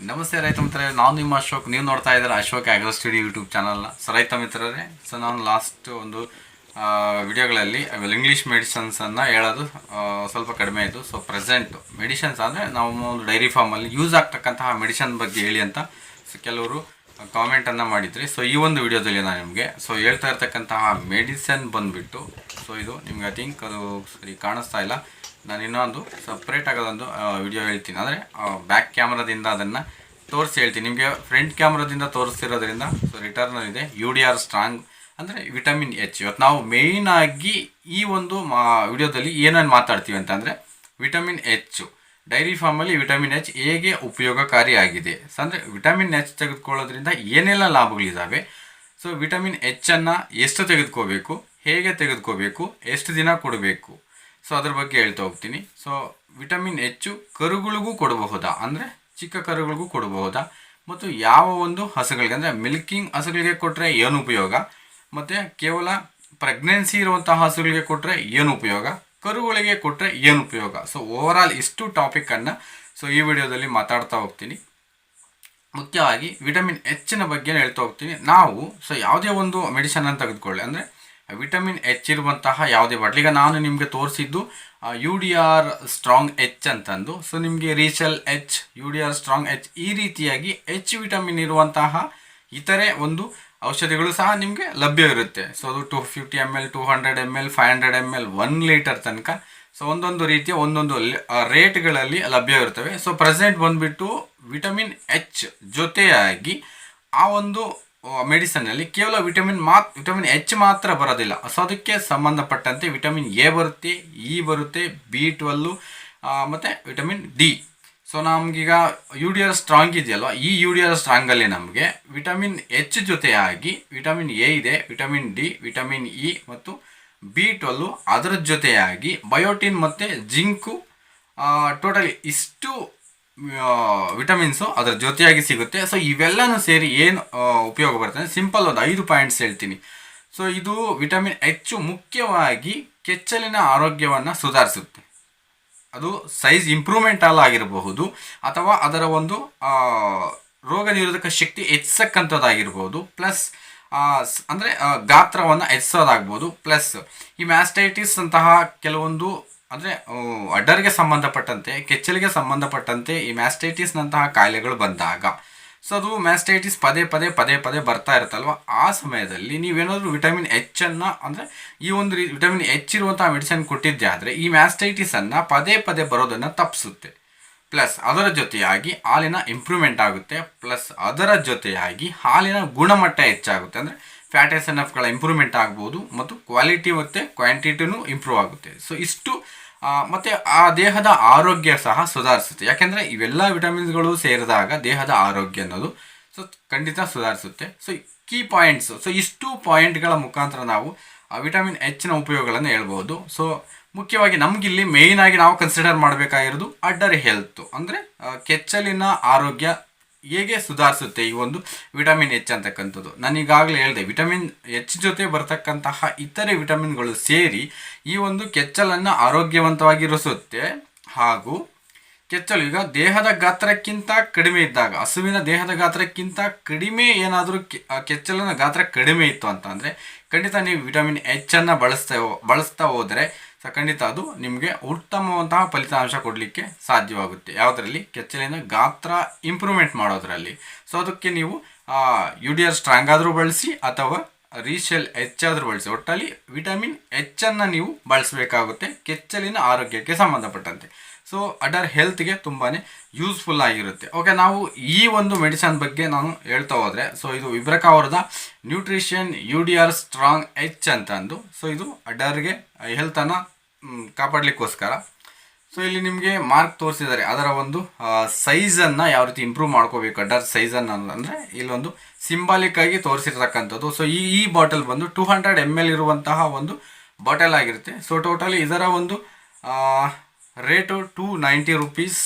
ನಮಸ್ತೆ ರೈತ ಮಿತ್ರರೇ, ನಾನು ನಿಮ್ಮ ಅಶೋಕ್. ನೀವು ನೋಡ್ತಾ ಇದ್ದಾರೆ ಅಶೋಕ್ ಆಗ್ರೋ ಸ್ಟುಡಿಯೋ ಯೂಟ್ಯೂಬ್ ಚಾನಲ್ನ. ರೈತ ಮಿತ್ರರೇ, ನಾನು ಲಾಸ್ಟ್ ಒಂದು ವಿಡಿಯೋಗಳಲ್ಲಿ ಇಂಗ್ಲೀಷ್ ಮೆಡಿಸನ್ಸನ್ನು ಹೇಳೋದು ಸ್ವಲ್ಪ ಕಡಿಮೆ ಇತ್ತು. ಪ್ರೆಸೆಂಟ್ ಮೆಡಿಷನ್ಸ್ ಅಂದರೆ ನಾವು ಒಂದು ಡೈರಿ ಫಾರ್ಮಲ್ಲಿ ಯೂಸ್ ಆಗ್ತಕ್ಕಂತಹ ಮೆಡಿಷನ್ ಬಗ್ಗೆ ಹೇಳಿ ಅಂತ ಕೆಲವರು ಕಾಮೆಂಟನ್ನು ಮಾಡಿದ್ರಿ. ಈ ಒಂದು ವಿಡಿಯೋದಲ್ಲಿ ನಾನು ನಿಮಗೆ ಹೇಳ್ತಾ ಇರ್ತಕ್ಕಂತಹ ಮೆಡಿಸನ್ ಬಂದುಬಿಟ್ಟು ಇದು ನಿಮ್ಗೆ ಐ ಥಿಂಕ್ ಅದು ಸರಿ ಕಾಣಿಸ್ತಾ ಇಲ್ಲ. ನಾನು ಇನ್ನೊಂದು ಸಪ್ರೇಟ್ ಆಗೋದೊಂದು ವಿಡಿಯೋ ಹೇಳ್ತೀನಿ, ಅಂದರೆ ಬ್ಯಾಕ್ ಕ್ಯಾಮ್ರಾದಿಂದ ಅದನ್ನು ತೋರಿಸಿ ಹೇಳ್ತೀನಿ. ನಿಮಗೆ ಫ್ರಂಟ್ ಕ್ಯಾಮ್ರಾದಿಂದ ತೋರಿಸ್ತಿರೋದ್ರಿಂದ ರಿಟರ್ನಲ್ ಇದೆ. UDR ಸ್ಟ್ರಾಂಗ್ ಅಂದರೆ ವಿಟಮಿನ್ H. ಇವತ್ತು ನಾವು ಮೇಯ್ನಾಗಿ ಈ ಒಂದು ವಿಡಿಯೋದಲ್ಲಿ ಏನೇನು ಮಾತಾಡ್ತೀವಿ ಅಂತಂದರೆ ವಿಟಮಿನ್ H, ಡೈರಿ ಫಾರ್ಮಲ್ಲಿ ವಿಟಮಿನ್ H ಹೇಗೆ ಉಪಯೋಗಕಾರಿಯಾಗಿದೆ. ಅಂದರೆ ವಿಟಮಿನ್ H ತೆಗೆದುಕೊಳ್ಳೋದ್ರಿಂದ ಏನೆಲ್ಲ ಲಾಭಗಳಿದ್ದಾವೆ, ವಿಟಮಿನ್ Hನ್ನು ಎಷ್ಟು ತೆಗೆದುಕೋಬೇಕು, ಹೇಗೆ ತೆಗೆದುಕೋಬೇಕು, ಎಷ್ಟು ದಿನ ಕೊಡಬೇಕು, ಅದ್ರ ಬಗ್ಗೆ ಹೇಳ್ತಾ ಹೋಗ್ತೀನಿ. ವಿಟಮಿನ್ H ಕರುಗಳಿಗೂ ಕೊಡಬಹುದಾ, ಅಂದರೆ ಚಿಕ್ಕ ಕರುಗಳಿಗೂ ಕೊಡಬಹುದಾ, ಮತ್ತು ಯಾವ ಒಂದು ಹಸುಗಳಿಗೆ ಅಂದರೆ ಮಿಲ್ಕಿಂಗ್ ಹಸುಗಳಿಗೆ ಕೊಟ್ಟರೆ ಏನು ಉಪಯೋಗ, ಮತ್ತು ಕೇವಲ ಪ್ರೆಗ್ನೆನ್ಸಿ ಇರುವಂತಹ ಹಸುಗಳಿಗೆ ಕೊಟ್ಟರೆ ಏನು ಉಪಯೋಗ, ಕರುಗಳಿಗೆ ಕೊಟ್ಟರೆ ಏನು ಉಪಯೋಗ. ಓವರಾಲ್ ಇಷ್ಟು ಟಾಪಿಕನ್ನು ಈ ವಿಡಿಯೋದಲ್ಲಿ ಮಾತಾಡ್ತಾ ಹೋಗ್ತೀನಿ. ಮುಖ್ಯವಾಗಿ ವಿಟಮಿನ್ Hನ ಬಗ್ಗೆ ಹೇಳ್ತಾ ಹೋಗ್ತೀನಿ. ನಾವು ಯಾವುದೇ ಒಂದು ಮೆಡಿಸನನ್ನು ತೆಗೆದುಕೊಳ್ಳಿ, ಅಂದರೆ ವಿಟಮಿನ್ H ಇರುವಂತಹ ಯಾವುದೇ ಬಾಟ್ಲಿ, ಈಗ ನಾನು ನಿಮಗೆ ತೋರಿಸಿದ್ದು UDR ಸ್ಟ್ರಾಂಗ್ H ಅಂತಂದು. ನಿಮಗೆ resell H, UDR strong H, ಈ ರೀತಿಯಾಗಿ H ವಿಟಮಿನ್ ಇರುವಂತಹ ಇತರೆ ಒಂದು ಔಷಧಿಗಳು ಸಹ ನಿಮಗೆ ಲಭ್ಯ ಇರುತ್ತೆ. ಅದು 250 ml, 200 ml, 500 ml, 1 ಲೀಟರ್ ತನಕ ಒಂದೊಂದು ರೀತಿಯ ಒಂದೊಂದು ರೇಟ್ಗಳಲ್ಲಿ ಲಭ್ಯ ಇರ್ತವೆ. ಪ್ರೆಸೆಂಟ್ ಬಂದುಬಿಟ್ಟು ವಿಟಮಿನ್ H ಜೊತೆಯಾಗಿ ಆ ಒಂದು ಮೆಡಿಸನ್ನಲ್ಲಿ ಕೇವಲ ವಿಟಮಿನ್ H ಮಾತ್ರ ಬರೋದಿಲ್ಲ. ಅದಕ್ಕೆ ಸಂಬಂಧಪಟ್ಟಂತೆ ವಿಟಮಿನ್ A ಬರುತ್ತೆ, E ಬರುತ್ತೆ, B12 ಮತ್ತು ವಿಟಮಿನ್ D. ನಮಗೀಗ UDR ಸ್ಟ್ರಾಂಗ್ ಇದೆಯಲ್ವ, ಈ UDR ಸ್ಟ್ರಾಂಗಲ್ಲಿ ನಮಗೆ ವಿಟಮಿನ್ H ಜೊತೆಯಾಗಿ ವಿಟಮಿನ್ A ಇದೆ, ವಿಟಮಿನ್ D, ವಿಟಮಿನ್ E ಮತ್ತು B12, ಅದರ ಜೊತೆಯಾಗಿ ಬಯೋಟಿನ್ ಮತ್ತು ಜಿಂಕು, ಟೋಟಲಿ ಇಷ್ಟು ವಿಟಮಿನ್ಸು ಅದರ ಜೊತೆಯಾಗಿ ಸಿಗುತ್ತೆ. ಇವೆಲ್ಲನೂ ಸೇರಿ ಏನು ಉಪಯೋಗ ಬರ್ತದೆ, ಸಿಂಪಲ್ ಒಂದು 5 ಪಾಯಿಂಟ್ಸ್ ಹೇಳ್ತೀನಿ. ಇದು ವಿಟಮಿನ್ H ಮುಖ್ಯವಾಗಿ ಕೆಚ್ಚಲಿನ ಆರೋಗ್ಯವನ್ನು ಸುಧಾರಿಸುತ್ತೆ. ಅದು ಸೈಜ್ ಇಂಪ್ರೂವ್ಮೆಂಟ್ ಆಗಿರಬಹುದು, ಅಥವಾ ಅದರ ಒಂದು ರೋಗ ನಿರೋಧಕ ಶಕ್ತಿ ಹೆಚ್ಚಕ್ಕಂಥದ್ದಾಗಿರ್ಬೋದು, ಪ್ಲಸ್ ಅಂದರೆ ಗಾತ್ರವನ್ನು ಹೆಚ್ಚೋದಾಗ್ಬೋದು, ಪ್ಲಸ್ ಈ ಮ್ಯಾಸ್ಟೈಟಿಸ್ ಅಂತಹ ಕೆಲವೊಂದು ಅಂದರೆ ಅಡ್ಡರ್ಗೆ ಸಂಬಂಧಪಟ್ಟಂತೆ, ಕೆಚ್ಚಲಿಗೆ ಸಂಬಂಧಪಟ್ಟಂತೆ ಈ ಮ್ಯಾಸ್ಟೈಟಿಸ್ನಂತಹ ಕಾಯಿಲೆಗಳು ಬಂದಾಗ, ಅದು ಮ್ಯಾಸ್ಟೈಟಿಸ್ ಪದೇ ಪದೇ ಬರ್ತಾ ಇರುತ್ತಲ್ವ, ಆ ಸಮಯದಲ್ಲಿ ನೀವೇನಾದರೂ ವಿಟಮಿನ್ Hನ್ನು ಅಂದರೆ ಈ ಒಂದು ವಿಟಮಿನ್ H ಇರುವಂತಹ ಮೆಡಿಸಿನ್ ಕೊಟ್ಟಿದ್ದೆ ಆದರೆ ಈ ಮ್ಯಾಸ್ಟೈಟಿಸನ್ನು ಪದೇ ಬರೋದನ್ನು ತಪ್ಪಿಸುತ್ತೆ. ಪ್ಲಸ್ ಅದರ ಜೊತೆಯಾಗಿ ಹಾಲಿನ ಇಂಪ್ರೂವ್ಮೆಂಟ್ ಆಗುತ್ತೆ, ಪ್ಲಸ್ ಅದರ ಜೊತೆಯಾಗಿ ಹಾಲಿನ ಗುಣಮಟ್ಟ ಹೆಚ್ಚಾಗುತ್ತೆ. ಅಂದರೆ ಫ್ಯಾಟ್ SNFಗಳ ಇಂಪ್ರೂವ್ಮೆಂಟ್ ಆಗ್ಬೋದು, ಮತ್ತು ಕ್ವಾಲಿಟಿ ಮತ್ತು ಕ್ವಾಂಟಿಟಿನೂ ಇಂಪ್ರೂವ್ ಆಗುತ್ತೆ. ಇಷ್ಟು ಮತ್ತು ಆ ದೇಹದ ಆರೋಗ್ಯ ಸಹ ಸುಧಾರಿಸುತ್ತೆ. ಯಾಕೆಂದರೆ ಇವೆಲ್ಲ ವಿಟಮಿನ್ಸ್ಗಳು ಸೇರಿದಾಗ ದೇಹದ ಆರೋಗ್ಯ ಅನ್ನೋದು ಖಂಡಿತ ಸುಧಾರಿಸುತ್ತೆ. ಕೀ ಪಾಯಿಂಟ್ಸು, ಇಷ್ಟು ಪಾಯಿಂಟ್ಗಳ ಮುಖಾಂತರ ನಾವು ವಿಟಮಿನ್ Hನ ಉಪಯೋಗಗಳನ್ನು ಹೇಳ್ಬೋದು. ಮುಖ್ಯವಾಗಿ ನಮಗಿಲ್ಲಿ ಮೇಯ್ನಾಗಿ ನಾವು ಕನ್ಸಿಡರ್ ಮಾಡಬೇಕಾಗಿರೋದು ಅಡ್ಡರ್ ಹೆಲ್ತು, ಅಂದರೆ ಕೆಚ್ಚಲಿನ ಆರೋಗ್ಯ ಹೇಗೆ ಸುಧಾರಿಸುತ್ತೆ ಈ ಒಂದು ವಿಟಮಿನ್ H ಅಂತಕ್ಕಂಥದ್ದು. ನಾನು ಈಗಾಗಲೇ ಹೇಳಿದೆ, ವಿಟಮಿನ್ H ಜೊತೆ ಬರ್ತಕ್ಕಂತಹ ಇತರೆ ವಿಟಮಿನ್ಗಳು ಸೇರಿ ಈ ಒಂದು ಕೆಚ್ಚಲನ್ನು ಆರೋಗ್ಯವಂತವಾಗಿರಿಸುತ್ತೆ. ಹಾಗೂ ಕೆಚ್ಚಲು ಈಗ ದೇಹದ ಗಾತ್ರಕ್ಕಿಂತ ಕಡಿಮೆ ಇದ್ದಾಗ, ಹಸುವಿನ ದೇಹದ ಗಾತ್ರಕ್ಕಿಂತ ಕಡಿಮೆ ಏನಾದರೂ ಕೆಚ್ಚಲಿನ ಗಾತ್ರ ಕಡಿಮೆ ಇತ್ತು ಅಂತಂದರೆ ಖಂಡಿತ ನೀವು ವಿಟಮಿನ್ Hನ್ನು ಬಳಸ್ತಾ ಹೋದರೆ ಖಂಡಿತ ಅದು ನಿಮಗೆ ಉತ್ತಮವಂತಹ ಫಲಿತಾಂಶ ಕೊಡಲಿಕ್ಕೆ ಸಾಧ್ಯವಾಗುತ್ತೆ. ಯಾವುದರಲ್ಲಿ? ಕೆಚ್ಚಲಿನ ಗಾತ್ರ ಇಂಪ್ರೂವ್ಮೆಂಟ್ ಮಾಡೋದರಲ್ಲಿ. ಅದಕ್ಕೆ ನೀವು UDR ಸ್ಟ್ರಾಂಗ್ ಆದರೂ ಬಳಸಿ, ಅಥವಾ ರೀಸೆಲ್ H ಆದರೂ ಬಳಸಿ, ಒಟ್ಟಲ್ಲಿ ವಿಟಮಿನ್ Hನ್ನು ನೀವು ಬಳಸಬೇಕಾಗುತ್ತೆ ಕೆಚ್ಚಲಿನ ಆರೋಗ್ಯಕ್ಕೆ ಸಂಬಂಧಪಟ್ಟಂತೆ. ಅಡರ್ ಹೆಲ್ತ್ಗೆ ತುಂಬಾ ಯೂಸ್ಫುಲ್ ಆಗಿರುತ್ತೆ. ಓಕೆ, ನಾವು ಈ ಒಂದು ಮೆಡಿಸನ್ ಬಗ್ಗೆ ನಾನು ಹೇಳ್ತಾ ಹೋದರೆ, ಇದು ವಿಬ್ರಕಾ ಅವರದ ನ್ಯೂಟ್ರಿಷನ್ UDR ಸ್ಟ್ರಾಂಗ್ H ಅಂತಂದು. ಇದು ಅಡರ್ಗೆ ಹೆಲ್ತನ್ನು ಕಾಪಾಡಲಿಕ್ಕೋಸ್ಕರ. ಇಲ್ಲಿ ನಿಮಗೆ ಮಾರ್ಕ್ ತೋರಿಸಿದ್ದಾರೆ, ಅದರ ಒಂದು ಸೈಜನ್ನು ಯಾವ ರೀತಿ ಇಂಪ್ರೂವ್ ಮಾಡ್ಕೋಬೇಕು, ಅಡರ್ ಸೈಜನ್ನು ಅಂದರೆ ಇಲ್ಲೊಂದು ಸಿಂಬಾಲಿಕ್ ಆಗಿ ತೋರಿಸಿರ್ತಕ್ಕಂಥದ್ದು. ಈ ಬಾಟಲ್ ಬಂದು 200 ml ಇರುವಂತಹ ಒಂದು ಬಾಟಲ್ ಆಗಿರುತ್ತೆ. ಟೋಟಲಿ ಇದರ ಒಂದು ರೇಟು 290 ರೂಪೀಸ್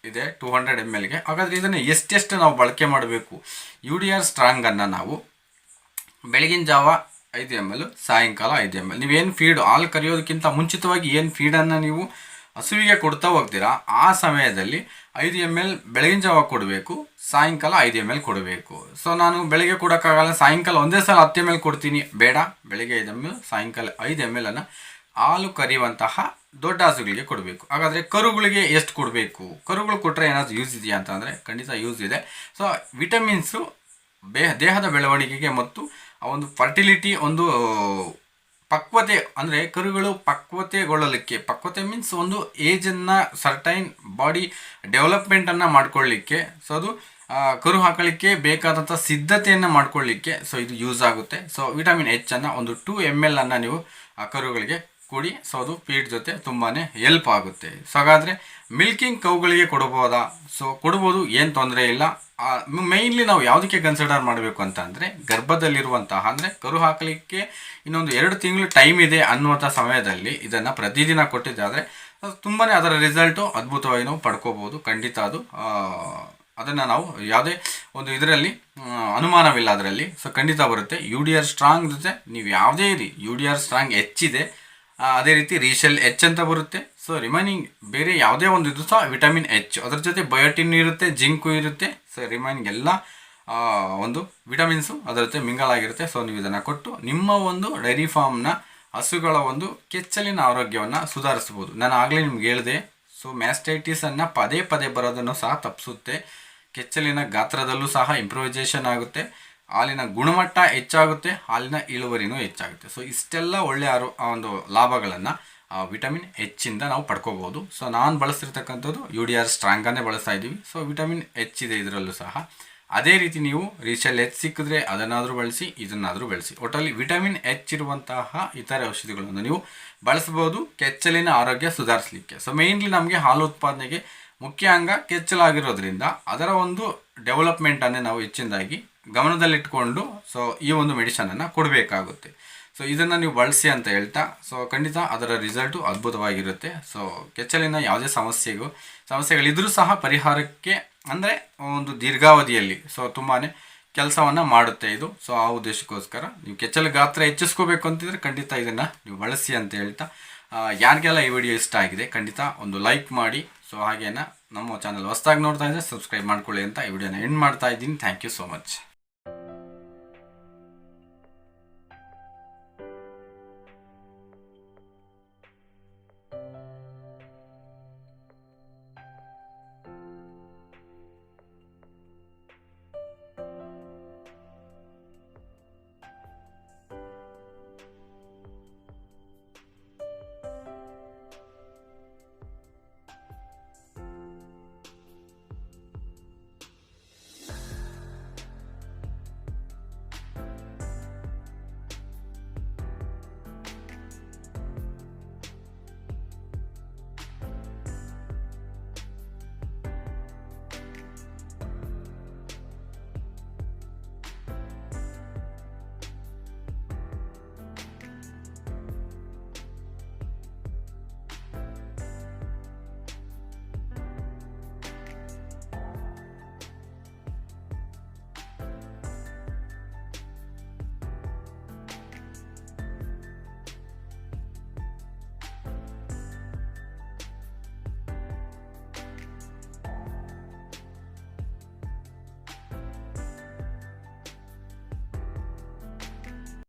ಇದೆ 200 mlಗೆ. ಹಾಗಾದರೆ ಇದನ್ನು ಎಷ್ಟೆಷ್ಟು ನಾವು ಬಳಕೆ ಮಾಡಬೇಕು? UDR ಸ್ಟ್ರಾಂಗನ್ನು ನಾವು ಬೆಳಗಿನ ಜಾವ 5 ml, ಸಾಯಂಕಾಲ 5 ml. ನೀವೇನು ಫೀಡ್, ಹಾಲು ಕರೆಯೋದಕ್ಕಿಂತ ಮುಂಚಿತವಾಗಿ ಏನು ಫೀಡನ್ನು ನೀವು ಹಸುವಿಗೆ ಕೊಡ್ತಾ ಹೋಗ್ತೀರಾ ಆ ಸಮಯದಲ್ಲಿ 5 ml ಬೆಳಗಿನ ಜಾವ ಕೊಡಬೇಕು, ಸಾಯಂಕಾಲ 5 ml ಕೊಡಬೇಕು. ಸೊ ನಾನು ಬೆಳಗ್ಗೆ ಕೊಡೋಕ್ಕಾಗಲ್ಲ, ಸಾಯಂಕಾಲ ಒಂದೇ ಸಲ 10 ml ಕೊಡ್ತೀನಿ, ಬೇಡ, ಬೆಳಗ್ಗೆ 5 ml ಸಾಯಂಕಾಲ 5 ml ಅನ್ನು ಹಾಲು ಕರೆಯುವಂತಹ ದೊಡ್ಡ ಹಸುಗಳಿಗೆ ಕೊಡಬೇಕು. ಹಾಗಾದರೆ ಕರುಗಳಿಗೆ ಎಷ್ಟು ಕೊಡಬೇಕು? ಕರುಗಳು ಕೊಟ್ಟರೆ ಏನಾದರೂ ಯೂಸ್ ಇದೆಯಾ ಅಂತಂದರೆ ಖಂಡಿತ ಯೂಸ್ ಇದೆ. ಸೊ ವಿಟಮಿನ್ಸು ದೇಹದ ಬೆಳವಣಿಗೆಗೆ ಮತ್ತು ಆ ಒಂದು ಫರ್ಟಿಲಿಟಿ, ಒಂದು ಪಕ್ವತೆ, ಅಂದರೆ ಕರುಗಳು ಪಕ್ವತೆಗೊಳ್ಳಲಿಕ್ಕೆ, ಪಕ್ವತೆ ಮೀನ್ಸ್ ಒಂದು ಏಜನ್ನು, ಸರ್ಟೈನ್ ಬಾಡಿ ಡೆವಲಪ್ಮೆಂಟನ್ನು ಮಾಡ್ಕೊಳ್ಳಿಕ್ಕೆ, ಸೊ ಅದು ಕರು ಹಾಕಲಿಕ್ಕೆ ಬೇಕಾದಂಥ ಸಿದ್ಧತೆಯನ್ನು ಮಾಡ್ಕೊಳ್ಳಿಕ್ಕೆ ಸೊ ಇದು ಯೂಸ್ ಆಗುತ್ತೆ. ಸೊ ವಿಟಮಿನ್ H ಒಂದು 2 ml ನೀವು ಆ ಕರುಗಳಿಗೆ ಕೊಡಿ. ಸೊ ಅದು ಫೀಡ್ ಜೊತೆ ತುಂಬಾ ಹೆಲ್ಪ್ ಆಗುತ್ತೆ. ಸೊ ಹಾಗಾದರೆ ಮಿಲ್ಕಿಂಗ್ ಕೌಗಳಿಗೆ ಕೊಡ್ಬೋದಾ? ಸೊ ಕೊಡ್ಬೋದು, ಏನು ತೊಂದರೆ ಇಲ್ಲ. ಮೈನ್ಲಿ ನಾವು ಯಾವುದಕ್ಕೆ ಕನ್ಸಿಡರ್ ಮಾಡಬೇಕು ಅಂತ ಅಂದರೆ ಗರ್ಭದಲ್ಲಿರುವಂತಹ, ಅಂದರೆ ಕರು ಹಾಕಲಿಕ್ಕೆ ಇನ್ನೊಂದು 2 ತಿಂಗಳು ಟೈಮ್ ಇದೆ ಅನ್ನುವಂಥ ಸಮಯದಲ್ಲಿ ಇದನ್ನು ಪ್ರತಿದಿನ ಕೊಟ್ಟಿದ್ದಾದರೆ ತುಂಬಾ ಅದರ ರಿಸಲ್ಟು ಅದ್ಭುತವಾಗಿ ನಾವು ಪಡ್ಕೋಬೋದು. ಖಂಡಿತ ಅದನ್ನು ನಾವು ಯಾವುದೇ ಒಂದು ಇದರಲ್ಲಿ ಅನುಮಾನವಿಲ್ಲ ಅದರಲ್ಲಿ. ಸೊ ಖಂಡಿತ ಬರುತ್ತೆ. UDR ಸ್ಟ್ರಾಂಗ್ ಜೊತೆ ನೀವು ಯಾವುದೇ ಇರಿ, UDR ಸ್ಟ್ರಾಂಗ್ ಹೆಚ್ಚಿದೆ, ಅದೇ ರೀತಿ ರೀಶೆಲ್ H ಅಂತ ಬರುತ್ತೆ. ಸೊ ರಿಮೈನಿಂಗ್ ಬೇರೆ ಯಾವುದೇ ಒಂದು ಇದು ಸಹ ವಿಟಮಿನ್ H, ಅದರ ಜೊತೆ ಬಯೋಟಿನ್ ಇರುತ್ತೆ, ಜಿಂಕು ಇರುತ್ತೆ. ಸೊ ರಿಮೈನಿಂಗ್ ಎಲ್ಲ ಒಂದು ವಿಟಮಿನ್ಸು ಅದರ ಜೊತೆ ಮಿಂಗಲ್ ಆಗಿರುತ್ತೆ. ಸೊ ನೀವು ಇದನ್ನು ಕೊಟ್ಟು ನಿಮ್ಮ ಒಂದು ಡೈರಿ ಫಾರ್ಮ್ನ ಹಸುಗಳ ಒಂದು ಕೆಚ್ಚಲಿನ ಆರೋಗ್ಯವನ್ನು ಸುಧಾರಿಸ್ಬೋದು. ನಾನು ಆಗಲೇ ನಿಮ್ಗೆ ಹೇಳಿದೆ, ಸೊ ಮ್ಯಾಸ್ಟೈಟಿಸನ್ನು ಪದೇ ಪದೇ ಬರೋದನ್ನು ಸಹ ತಪ್ಪಿಸುತ್ತೆ. ಕೆಚ್ಚಲಿನ ಗಾತ್ರದಲ್ಲೂ ಸಹ ಇಂಪ್ರೂವೈಸೇಷನ್ ಆಗುತ್ತೆ, ಹಾಲಿನ ಗುಣಮಟ್ಟ ಹೆಚ್ಚಾಗುತ್ತೆ, ಹಾಲಿನ ಇಳುವರಿನೂ ಹೆಚ್ಚಾಗುತ್ತೆ. ಸೊ ಇಷ್ಟೆಲ್ಲ ಒಳ್ಳೆಯ ಒಂದು ಲಾಭಗಳನ್ನು ವಿಟಮಿನ್ H ನಾವು ಪಡ್ಕೋಬೋದು. ಸೊ ನಾನು ಬಳಸ್ತಿರ್ತಕ್ಕಂಥದ್ದು UDR ಸ್ಟ್ರಾಂಗನ್ನೇ ಬಳಸ್ತಾ ಇದ್ದೀವಿ. ಸೊ ವಿಟಮಿನ್ H ಇದೆ ಇದರಲ್ಲೂ ಸಹ. ಅದೇ ರೀತಿ ನೀವು ರೀಶೆಲ್ H ಸಿಕ್ಕಿದ್ರೆ ಅದನ್ನಾದರೂ ಬಳಸಿ, ಇದನ್ನಾದರೂ ಬಳಸಿ. ಒಟ್ಟಲ್ಲಿ ವಿಟಮಿನ್ H ಇರುವಂತಹ ಇತರೆ ಔಷಧಿಗಳನ್ನು ನೀವು ಬಳಸ್ಬೋದು ಕೆಚ್ಚಲಿನ ಆರೋಗ್ಯ ಸುಧಾರಿಸಲಿಕ್ಕೆ. ಸೊ ಮೇಯ್ನ್ಲಿ ನಮಗೆ ಹಾಲು ಉತ್ಪಾದನೆಗೆ ಮುಖ್ಯ ಅಂಗ ಕೆಚ್ಚಲಾಗಿರೋದ್ರಿಂದ ಅದರ ಒಂದು ಡೆವಲಪ್ಮೆಂಟನ್ನೇ ನಾವು ಹೆಚ್ಚಿನದಾಗಿ ಗಮನದಲ್ಲಿಟ್ಕೊಂಡು ಸೊ ಈ ಒಂದು ಮೆಡಿಸನನ್ನು ಕೊಡಬೇಕಾಗುತ್ತೆ. ಸೊ ಇದನ್ನು ನೀವು ಬಳಸಿ ಅಂತ ಹೇಳ್ತಾ, ಸೊ ಖಂಡಿತ ಅದರ ರಿಸಲ್ಟು ಅದ್ಭುತವಾಗಿರುತ್ತೆ. ಸೊ ಕೆಚ್ಚಲಿನ ಯಾವುದೇ ಸಮಸ್ಯೆಗಳಿದ್ರೂ ಸಹ ಪರಿಹಾರಕ್ಕೆ, ಅಂದರೆ ಒಂದು ದೀರ್ಘಾವಧಿಯಲ್ಲಿ ಸೊ ತುಂಬಾ ಕೆಲಸವನ್ನು ಮಾಡುತ್ತೆ ಇದು. ಸೊ ಆ ಉದ್ದೇಶಕ್ಕೋಸ್ಕರ ನೀವು ಕೆಚ್ಚಲ ಗಾತ್ರ ಹೆಚ್ಚಿಸ್ಕೋಬೇಕು ಅಂತಿದ್ರೆ ಖಂಡಿತ ಇದನ್ನು ನೀವು ಬಳಸಿ ಅಂತ ಹೇಳ್ತಾ, ಯಾರಿಗೆಲ್ಲ ಈ ವಿಡಿಯೋ ಇಷ್ಟ ಆಗಿದೆ ಖಂಡಿತ ಒಂದು ಲೈಕ್ ಮಾಡಿ. ಸೊ ಹಾಗೇನ ನಮ್ಮ ಚಾನಲ್ ಹೊಸದಾಗಿ ನೋಡ್ತಾ ಇದ್ದರೆ ಸಬ್ಸ್ಕ್ರೈಬ್ ಮಾಡ್ಕೊಳ್ಳಿ ಅಂತ ಈ ವಿಡಿಯೋನ ಎಂಡ್ ಮಾಡ್ತಾ ಇದ್ದೀನಿ. Thank you so much.